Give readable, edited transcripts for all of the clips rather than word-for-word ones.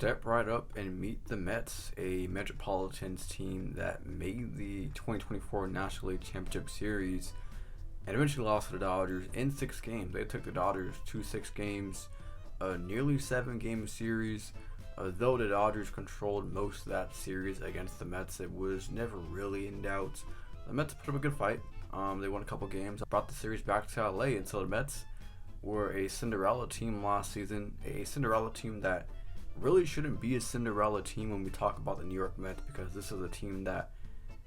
Step right up and meet the Mets, a Metropolitans team that made the 2024 National League Championship Series and eventually lost to the Dodgers in 6 games. They took the Dodgers to 6 games, a nearly 7 game series. Though the Dodgers controlled most of that series against the Mets, it was never really in doubt. The Mets put up a good fight. They won a couple games, brought the series back to LA, and so the Mets were a Cinderella team last season, a Cinderella team that really shouldn't be a Cinderella team when we talk about the New York Mets, because this is a team that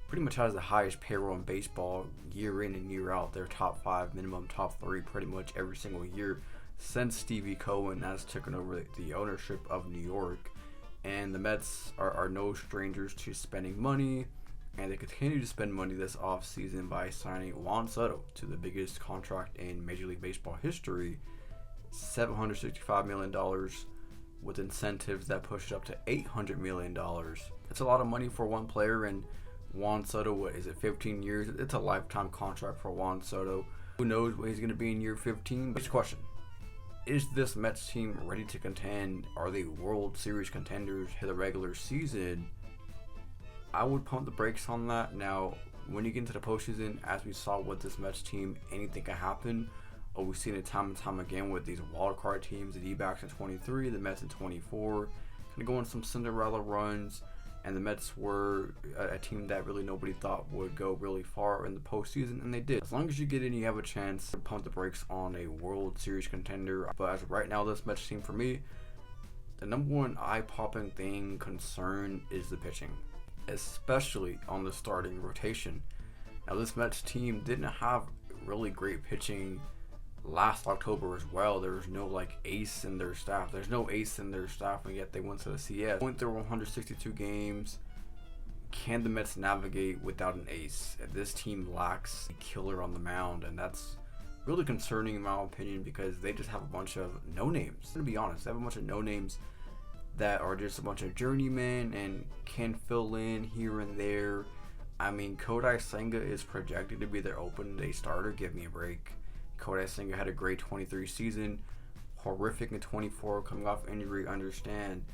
pretty much has the highest payroll in baseball year in and year out. They're top 5, minimum top 3 pretty much every single year since Stevie Cohen has taken over the ownership of New York. And the Mets are no strangers to spending money, and they continue to spend money this offseason by signing Juan Soto to the biggest contract in Major League Baseball history, $765 million, with incentives that push it up to $800 million. It's a lot of money for one player, and Juan Soto, what is it, 15 years? It's a lifetime contract for Juan Soto. Who knows what he's going to be in year 15? But question, is this Mets team ready to contend? Are they World Series contenders for the regular season? I would pump the brakes on that. Now, when you get into the postseason, as we saw with this Mets team, anything can happen. We've seen it time and time again with these wildcard teams, the D-backs in 23, the Mets in 24, kind of going some Cinderella runs, and the Mets were a team that really nobody thought would go really far in the postseason, and they did. As long as you get in, you have a chance to pump the brakes on a World Series contender. But as of right now, this Mets team, for me, the number one eye-popping concern is the pitching, especially on the starting rotation. Now, this Mets team didn't have really great pitching last October as well. There was no ace in their staff. There's no ace in their staff, and yet they went to the CS. Went through 162 games. Can the Mets navigate without an ace? This team lacks a killer on the mound, and that's really concerning in my opinion, because they just have a bunch of no-names. To be honest, they have a bunch of no-names that are just a bunch of journeymen and can fill in here and there. I mean, Kodai Senga is projected to be their opening day starter. Give me a break. Kodai Senga had a great 23 season, horrific in 24, coming off injury, understand.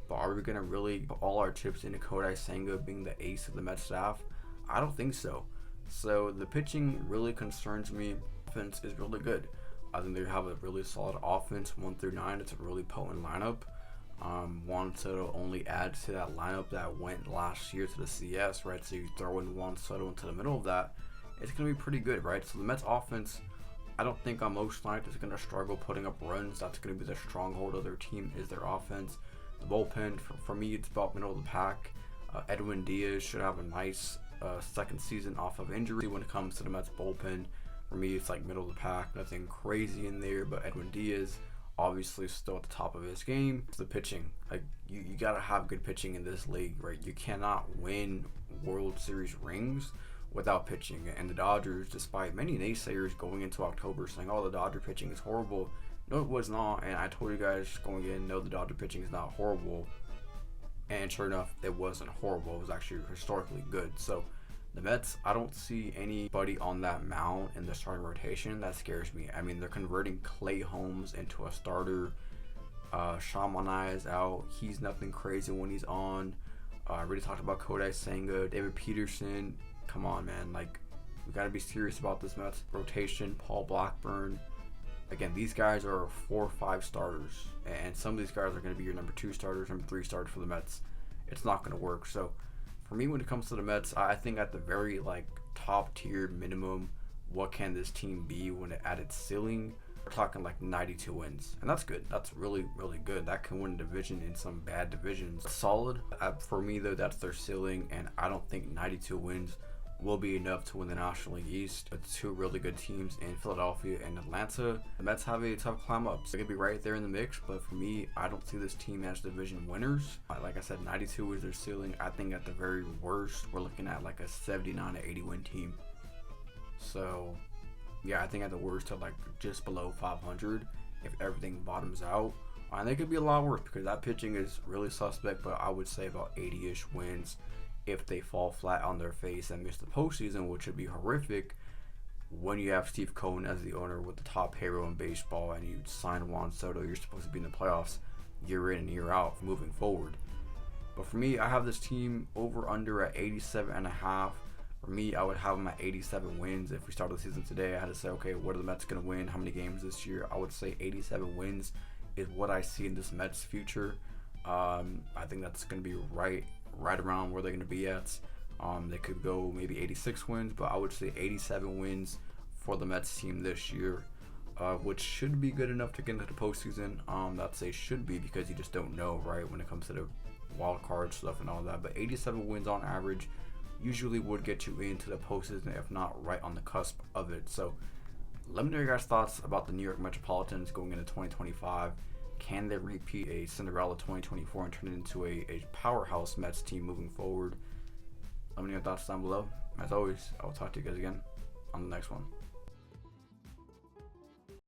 But are we going to really put all our chips into Kodai Senga being the ace of the Mets staff? I don't think so. So the pitching really concerns me. Offense is really good. I think they have a really solid offense, 1 through 9. It's a really potent lineup. Juan Soto only adds to that lineup that went last year to the CS, right? So you throw in Juan Soto into the middle of that, it's going to be pretty good, right? So the Mets offense, I don't think on most nights is going to struggle putting up runs. That's going to be the stronghold of their team, is their offense. The bullpen, for me, it's about middle of the pack. Edwin Diaz should have a nice second season off of injury when it comes to the Mets bullpen. For me, it's like middle of the pack, nothing crazy in there, but Edwin Diaz obviously still at the top of his game. It's the pitching. You got to have good pitching in this league, right? You cannot win World Series rings without pitching. And the Dodgers, despite many naysayers going into October saying, oh, the Dodger pitching is horrible, no, it was not. And I told you guys going in, no, the Dodger pitching is not horrible. And sure enough, it wasn't horrible. It was actually historically good. So the Mets, I don't see anybody on that mound in the starting rotation that scares me. I mean, they're converting Clay Holmes into a starter. Sean Manaea is out. He's nothing crazy when he's on. I already talked about Kodai Senga, David Peterson. Come on, man. We got to be serious about this Mets rotation. Paul Blackburn. Again, these guys are 4 or 5 starters. And some of these guys are going to be your number 2 starters, number 3 starters for the Mets. It's not going to work. So, for me, when it comes to the Mets, I think at the very, top tier minimum, what can this team be when it at its ceiling? We're talking 92 wins. And that's good. That's really, really good. That can win a division in some bad divisions. Solid. For me, though, that's their ceiling. And I don't think 92 wins will be enough to win the National League East. It's 2 really good teams in Philadelphia and Atlanta. The Mets have a tough climb up, so they could be right there in the mix, but for me, I don't see this team as division winners. Like I said, 92 is their ceiling. I think at the very worst, we're looking at a 79 to 80 win team. So yeah, I think at the worst to just below 500 if everything bottoms out. And they could be a lot worse because that pitching is really suspect, but I would say about 80-ish wins if they fall flat on their face and miss the postseason, which would be horrific when you have Steve Cohen as the owner with the top payroll in baseball and you sign Juan Soto. You're supposed to be in the playoffs. year in and year out moving forward. But for me, I have this team over under at 87.5. For me, I would have them at 87 wins. If we started the season today, I had to say, okay, what are the Mets going to win? How many games this year? I would say 87 wins is what I see in this Mets future. I think that's going to be right around where they're going to be at. They could go maybe 86 wins, but I would say 87 wins for the Mets team this year, which should be good enough to get into the postseason. That's a should be, because you just don't know, right, when it comes to the wild card stuff and all that. But 87 wins on average usually would get you into the postseason, if not right on the cusp of it. So let me know your guys' thoughts about the New York Metropolitans going into 2025. Can they repeat a Cinderella 2024 and turn it into a powerhouse Mets team moving forward? Let me know your thoughts down below. As always, I will talk to you guys again on the next one.